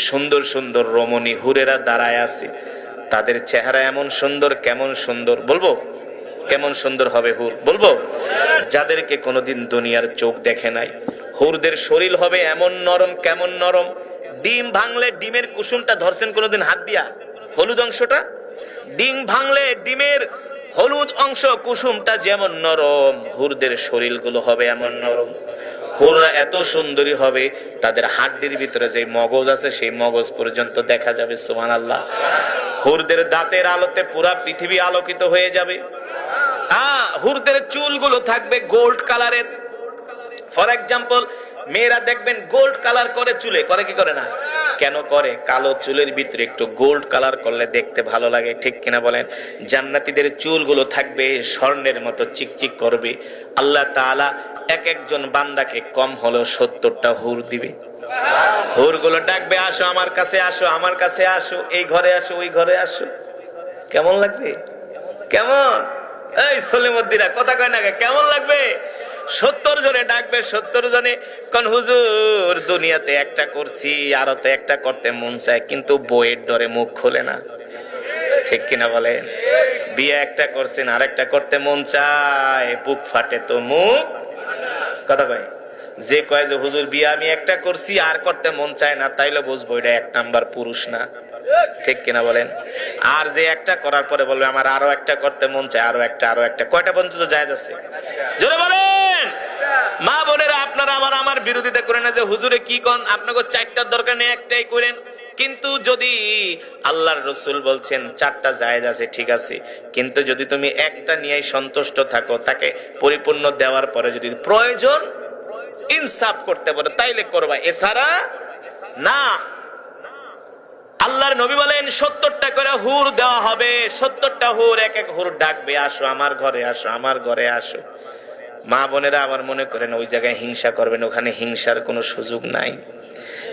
সুন্দর সুন্দর রমণী হুরেরা দাঁড়ায় আছে, তাদের চেহারা এমন সুন্দর, কেমন সুন্দর বলবো, কেমন সুন্দর হবে হুর বলবো, যাদেরকে কোনোদিন দুনিয়ার চোখ দেখে নাই। হুরদের শরীর হবে এমন নরম, কেমন নরম, ডিম ভাঙলে ডিমের কুসুমটা ধরছেন কোনোদিন হাত দিয়া, হলুদ অংশটা, ডিম ভাঙলে ডিমের হলুদ অংশ কুসুমটা যেমন নরম, হুরদের শরীরগুলো হবে এমন নরম। হুররা এত সুন্দরী হবে, তাদের হাড্ডির ভিতরে যে মগজ আছে সেই মগজ পর্যন্ত দেখা যাবে। সুবহানাল্লাহ। হুরদের দাঁতের আলোতে পুরা পৃথিবী আলোকিত হয়ে যাবে। হুরদের চুলগুলো থাকবে গোল্ড কালারের। ফর এক্সাম্পল, মেয়েরা দেখবেন গোল্ড কালার করে চুলে, করে কি করে না? কেন করে? কালো চুলের ভিতরে একটু গোল্ড কালার করলে দেখতে ভালো লাগে, ঠিক কিনা বলেন? জান্নাতীদের চুলগুলো থাকবে স্বর্ণের মতো চিকচিক করবে। আল্লাহ তাআলা এক একজন বান্দাকে কম হলেও 70টা হুর দিবে। হুরগুলো ডাকবে, আসো আমার কাছে, আসো আমার কাছে, আসো এই ঘরে, আসো ওই ঘরে আসো। কেমন লাগবে? কেমন? এই সলিমুদ্দিরা কথা কয় না, কেমন লাগবে? 70 জনে ডাকবে, 70 জনে কোন হুজুর দুনিয়াতে একটা করছি, আরো তো একটা করতে মন চায়, কিন্তু বইয়ের ডরে মুখ খোলে না, ঠিক কিনা বলেন? বিয়ে একটা করছেন, আর একটা করতে মন চায়, বুক ফাটে তো মুখ কথা কয়। যে কয় যে হুজুর বিয়ে আমি একটা করছি আর করতে মন চায় না, তাইলে বুঝবো এটা 1 নাম্বার পুরুষ না, ঠিক কিনা বলেন? আর যে একটা করার পরে বলবে আমার আরো একটা করতে মন চায়, আরো একটা, আরো একটা, কয়টা পর্যন্ত জায়েজ আছে? জোরে বলেন। মা বোনেরা, আপনারা আমার বিরোধিতা করেন না যে হুজুরে কি কোন, আপনাকে 4টার দরকার নেই, একটাই করেন। কিন্তু যদি আল্লাহর রাসূল বলছেন 4টা জায়েজ আছে, ঠিক আছে, কিন্তু যদি তুমি একটা নিয়েই সন্তুষ্ট থাকো, তাকে পরিপূর্ণ দেওয়ার পরে যদি প্রয়োজন ইনসাফ করতে পারো তাইলে করবা, এছাড়া না। আল্লাহর নবী বলেন 70টা করে হুর দেওয়া হবে। 70টা হুর, এক এক হুর ডাকবে, আসো আমার ঘরে, আসো আমার ঘরে আসো। মা বোনেরা আবার মনে করেন ওই জায়গায় হিংসা করবেন, ওখানে হিংসার কোনো সুযোগ নাই।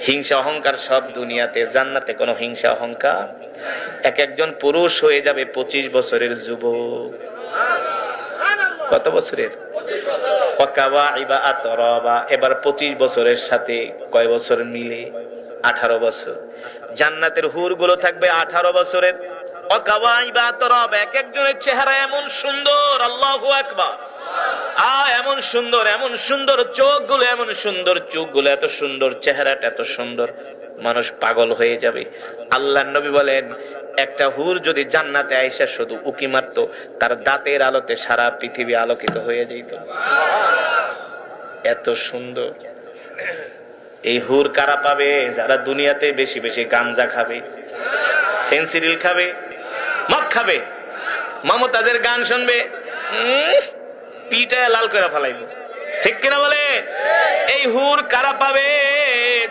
হিংসা অহংকার সব দুনিয়াতে, জান্নাতে কোনো হিংসা অহংকার। এক একজন পুরুষ হয়ে যাবে 25 বছরের যুবক। কত বছরের? এবার 25 বছরের সাথে কয় বছর মিলে? 18 বছর। জান্নাতের হুর গুলো থাকবে 18 বছরের। এক একজনের চেহারা এমন সুন্দর, আল্লাহু আকবার, এমন সুন্দর, এমন সুন্দর চোখগুলো, এমন সুন্দর চোখগুলো, এত সুন্দর চেহারাটা, এত সুন্দর, মানুষ পাগল হয়ে যাবে। আল্লাহর নবী বলেন একটা হুর যদি জান্নাতে আয়েশা শুধু উকি মারত, তার দাঁতের আলোতে সারা পৃথিবী আলোকিত হয়ে যেত। এত সুন্দর। এই হুর কারা পাবে? যারা দুনিয়াতে বেশি বেশি গাঞ্জা খাবে, ফেন্সিডিল খাবে, মদ খাবে, মমতাজের গান শুনবে, পিটায় লাল করে ফেলাইবে, ঠিক কিনা বলে? এই হুর কারা পাবে?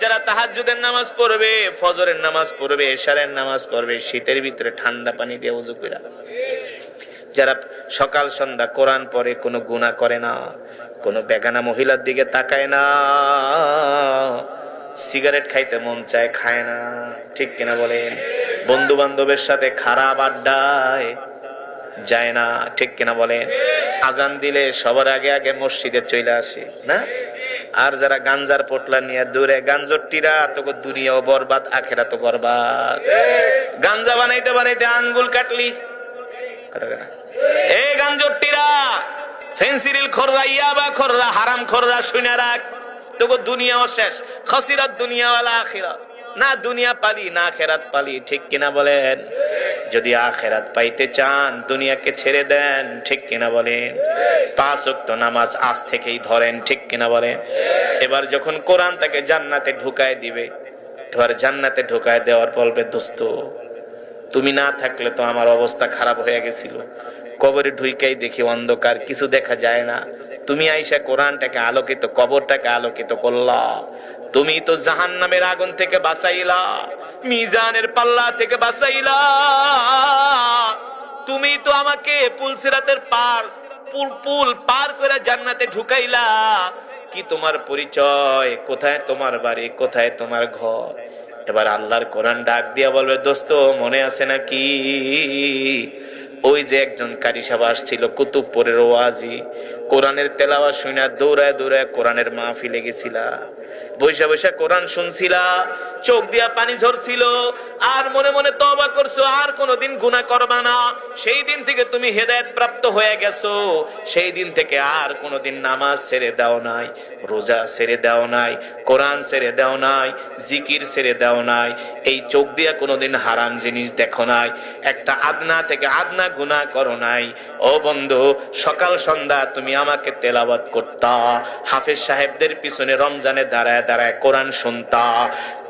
যারা তাহাজ্জুদের নামাজ পড়বে, ফজরের নামাজ পড়বে, এশারের নামাজ পড়বে, শীতের ভিতরে ঠান্ডা পানি দিয়ে ওযু করে, যারা সকাল সন্ধ্যা কোরআন পড়ে, কোনো গুনাহ করে না, কোনো বেগানা মহিলার দিকে তাকায় না, সিগারেট খাইতে মন চায় খায় না, ঠিক কিনা বলেন? বন্ধু বান্ধবের সাথে খারাপ আড্ডায় যায় না, ঠিক কিনা বলেন? আজান দিলে সবার আগে আগে মসজিদে চলে আসে না? আর যারা গাঞ্জার পোটলা নিয়ে দূরে, গাঞ্জটিরা তো দুনিয়াও বরবাদ, আখেরাতও বরবাদ। গাঞ্জা বানাইতে বানাইতে আঙ্গুল কাটলি, এই গাঞ্জটিরা, ফেন্সিডিল খররা, ইয়াবা খররা, হারাম খররা, শুনে রাখ, তোকে দুনিয়াও শেষ, খাসিরাত দুনিয়া ওয়াল আখিরা। না দুনিয়া পালি না আখেরাত পালি, ঠিক কিনা বলেন? যদি আখেরাত পাইতে চান দুনিয়াকে ছেড়ে দেন, ঠিক কিনা বলেন? 5 ওয়াক্ত নামাজ আজ থেকেই ধরেন, ঠিক কিনা বলেন? এবার যখন কোরআন তাকে জান্নাতে ঢুকায় দিবে, এবার জান্নাতে ঢুকায় দেওয়ার বলবে, দোস্ত তুমি না থাকলে তো আমার অবস্থা খারাপ হয়ে গেছিল, কবরে ঢুইকাই দেখি অন্ধকার, কিছু দেখা যায় না, তুমি আইসা কোরআনটাকে আলোকিত, কবরটাকে আলোকিত করলা, তুমি তো জাহান্নামের আগুন থেকে বাঁচাইলা, মিজানের পাল্লা থেকে বাঁচাইলা, তুমি তো আমাকে পুলসিরাতের পুল পার করে জান্নাতে ঢুকাইলা। কি তোমার পরিচয়? কোথায় তোমার বাড়ি? কোথায় তোমার ঘর? এবার আল্লাহর কোরআন ডাক দিয়া বলবে, দোস্ত মনে আছে নাকি ওই যে একজন কারি সাহেব আসছিল কুতুবপুরের ওয়াজি, কোরআনের তেলাওয়াত শুনে দৌড়ায় দৌড়ায় কোরআনের মাহফিলে গেছিলা, বৈশা বৈশা কোরআন শুনছিলা, চোখ দিয়া পানি ঝরছিল, আর মনে মনে তওবা করছো, আর কোনোদিন গুনাহ করবা না। সেই দিন থেকে তুমি হেদায়েত প্রাপ্ত হয়ে গেছো। সেই দিন থেকে আর কোনোদিন নামাজ ছেড়ে দাও নাই, রোজা ছেড়ে দাও নাই, কোরআন ছেড়ে দাও নাই, জিকির ছেড়ে দাও নাই। এই চোখ দিয়া কোনোদিন হারাম জিনিস দেখো নাই, একটা আদনা থেকে আদনা গুনাহ করো নাই। ও বন্ধু, সকাল সন্ধ্যা তুমি আমাকে তেলাওয়াত করতা, হাফেজ সাহেবদের পিছনে রমজানে দাঁড়ায় দাঁড়ায় কোরআন শুনতা।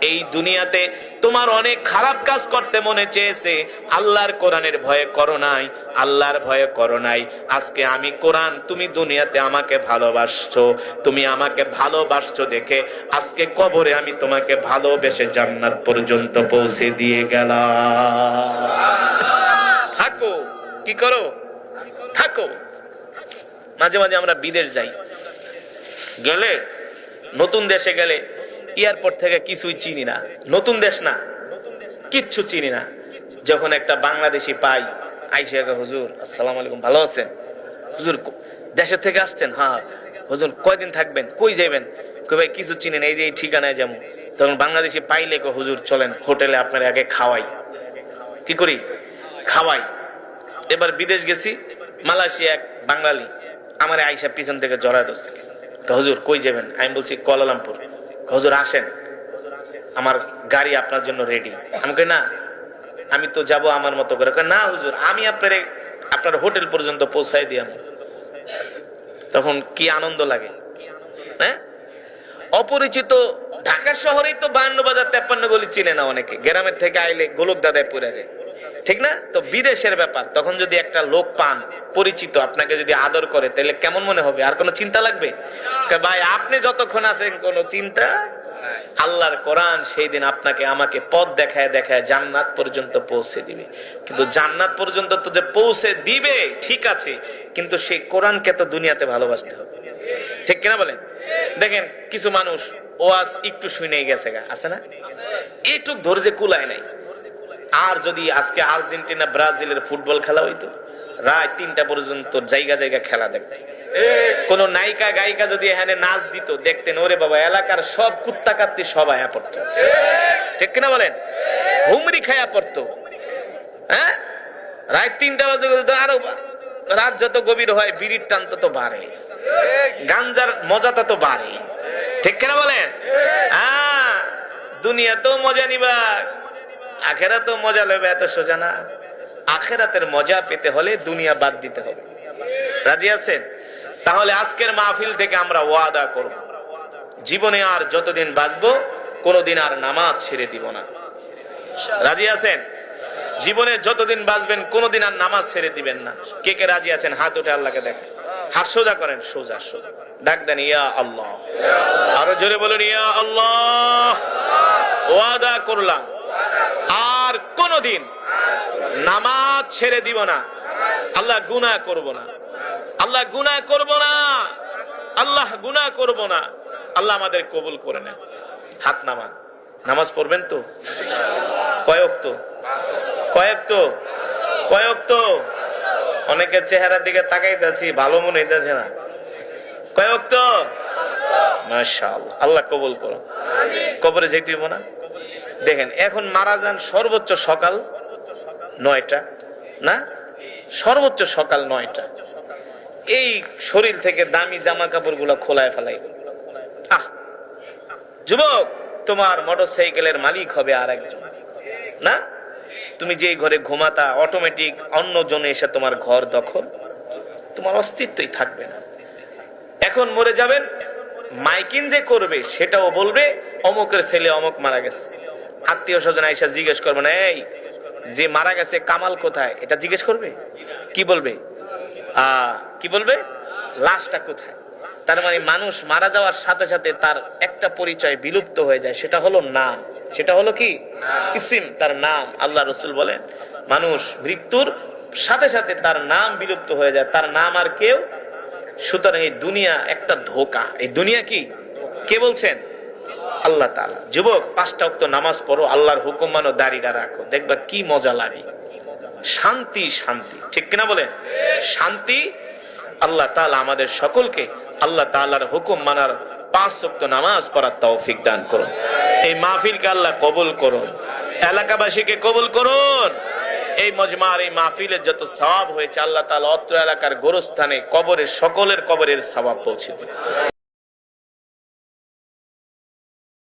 এই দুনিয়াতে তোমার অনেক খারাপ কাজ করতে মনে চেয়েছে, আল্লাহর কোরআনের ভয়ে করো নাই, আল্লাহর ভয়ে করো নাই। আজকে আমি কোরআন, তুমি দুনিয়াতে আমাকে ভালোবাসছো, তুমি আমাকে ভালোবাসছো দেখে আজকে কবরে আমি তোমাকে ভালোবেসে জান্নাত পর্যন্ত পৌঁছে দিয়ে গেলাম। থাকো, কি করো? থাকো। মাঝে মাঝে আমরা বিদেশ যাই, গেলে নতুন দেশে গেলে এয়ারপোর্ট থেকে কিছুই চিনি না, নতুন দেশ না, কিচ্ছু চিনি না। যখন একটা বাংলাদেশি পাই, আইসা, হুজুর আসসালামু আলাইকুম, ভালো আছেন? হুজুর দেশের থেকে আসছেন? হ্যাঁ। হুজুর কয়দিন থাকবেন? কই যাবেন? কই ভাই কিছু চিনি না, এই যে এই ঠিকানায় যাবো। তখন বাংলাদেশি পাইলে কো, হুজুর চলেন হোটেলে আপনার আগে খাওয়াই। কি করি? খাওয়াই। এবার বিদেশ গেছি, মালয়েশিয়া এক বাঙালি আমার আইসা পিছন থেকে জড়ায় ধরছে, হুজুর কই যাবেন? আমি বলছি কুয়ালালামপুর। হুজুর আসেন, আমার গাড়ি আপনার জন্য রেডি। আমি কই না, আমি তো যাব আমার মতো করে। না হুজুর, আমি আপনার হোটেল পর্যন্ত পৌঁছাই দিই। তখন কি আনন্দ লাগে, হ্যাঁ? অপরিচিত ঢাকা শহরেই তো 52 বাজার 53 গলি চিনে না অনেকে, গ্রামের থেকে আইলে গোলক দাদায় পড়ে যায়, ঠিক না? তো বিদেশের ব্যাপার, তখন যদি একটা লোক পান পরিচিত, আপনাকে যদি আদর করে, তাহলে কেমন মনে হবে? আর কোনো চিন্তা লাগবে? ভাই আপনি যতক্ষণ আছেন কোনো চিন্তা। আল্লাহর কোরআন সেই দিন আপনাকে আমাকে পথ দেখায় দেখায় জান্নাত পর্যন্ত পৌঁছে দিবে। কিন্তু জান্নাত পর্যন্ত তো যে পৌঁছে দিবে ঠিক আছে, কিন্তু সেই কোরআনকে তো দুনিয়াতে ভালোবাসতে হবে, ঠিক কিনা বলেন? দেখেন কিছু মানুষ ওয়াজ একটু শুনেই গেছে গা, আছে না? এইটুক ধৈর্যে কুলায় নাই। আর যদি আজকে আর্জেন্টিনা ব্রাজিলের ফুটবল খেলা হইতো, রাত 3টা পর্যন্ত জায়গা জায়গা খেলা দেখতে, কোন নায়িকা গায়িকা যদি এখানে নাচ দিত, দেখতেন ওরে বাবা, এলাকার সব কুত্তা কাত্তি সব আয়া পড়তো, ঠিক কিনা বলেন? হুমরি খায়া পড়তো। হ্যাঁ, রাত 3টা বাজে, আরো রাত যত গভীর হয় বিড়ির টান তত বাড়ে, গাঞ্জার মজা তত বাড়ে, ঠিক কিনা বলেন? হ্যাঁ, দুনিয়া তো মজা নিবা, আখেরাতেও মজা লইবে, এত সোজা না। আখেরাতের মজা পেতে হলে দুনিয়া বাদ দিতে হবে। রাজি আছেন? তাহলে আজকের মাহফিল থেকে আমরা ওয়াদা করব, জীবনে আর যতদিন বাঁচবো কোনোদিন আর নামাজ ছেড়ে দিব না। রাজি আছেন? জীবনে যতদিন বাঁচবেন কোনোদিন আর নামাজ ছেড়ে দিবেন না। কে কে রাজি আছেন? হাত উঠে আল্লাহকে দেখেন, হাত সোজা করেন, সোজা সোজা ডাক দেন, ইয়া আল্লাহ। আরো জোরে বলুন, ইয়া আল্লাহ। ওয়াদা করলাম আর কোনোদিন নামাজ ছেড়ে দিব না, আল্লাহ গুনাহ করব না, আল্লাহ গুনাহ করব না, আল্লাহ গুনাহ করব না। আল্লাহ আমাদের কবুল করে নেন। হাত নামান। নামাজ পড়বেন তো? কয়েক তো অনেকের চেহারার দিকে তাকাইতেছি, ভালো মনে হইতেছে না। কয়েক তো? মাশাআল্লাহ, আল্লাহ কবুল করো। কবরে যেতে হইব না। দেখেন এখন মারা যান সর্বোচ্চ সকাল 9টা, না সর্বোচ্চ সকাল 9টা। এই শরীর থেকে দামি জামা কাপড় গুলা খোলায় ফেলাই। যুবক, তোমার মোটরসাইকেলের মালিক হবে আর একজন, না? তুমি যে ঘরে ঘুমাতা, অটোমেটিক অন্য জনে এসে তোমার ঘর দখল, তোমার অস্তিত্বই থাকবে না। এখন মরে যাবেন, মাইকিং যে করবে সেটাও বলবে অমুকের ছেলে অমুক মারা গেছে। আত্মীয় স্বজন আইসা জিজ্ঞেস করবে না, এই যে মারা গেছে কামাল কোথায়, এটা জিজ্ঞেস করবে। কি বলবে? কি বলবে? লাশটা কোথায়। তার মানে মানুষ মারা যাওয়ার সাথে সাথে তার একটা পরিচয় বিলুপ্ত হয়ে যায়, সেটা হলো নাম। সেটা হলো কি? ইসিম, তার নাম। আল্লাহ রসুল বলেন মানুষ মৃত্যুর সাথে সাথে তার নাম বিলুপ্ত হয়ে যায়, তার নাম আর কেউ। সুতরাং এই দুনিয়া একটা ধোঁকা। এই দুনিয়া কি? কে বলছেন? আল্লাহ তাআলা। যুবক, 5টা ওয়াক্ত নামাজ পড়ো, আল্লাহর হুকুম মানো, দাড়িটা রাখো, দেখবা কি মজা লাগে। শান্তি, শান্তি, ঠিক কিনা বলেন? শান্তি। আল্লাহ তাআলা আমাদের সকলকে আল্লাহ তাআলার হুকুম মানার 5 ওয়াক্ত নামাজ পড়ার তৌফিক দান করুন। এই মাহফিলকে আল্লাহ কবুল করুন, এলাকাবাসীকে কবুল করুন। এই মজমার এই মাহফিলের যত সওয়াব হয়েছে আল্লাহ তাআলা অত্র এলাকার গোরস্থানে কবরে সকলের কবরের সওয়াব পৌঁছে দিন।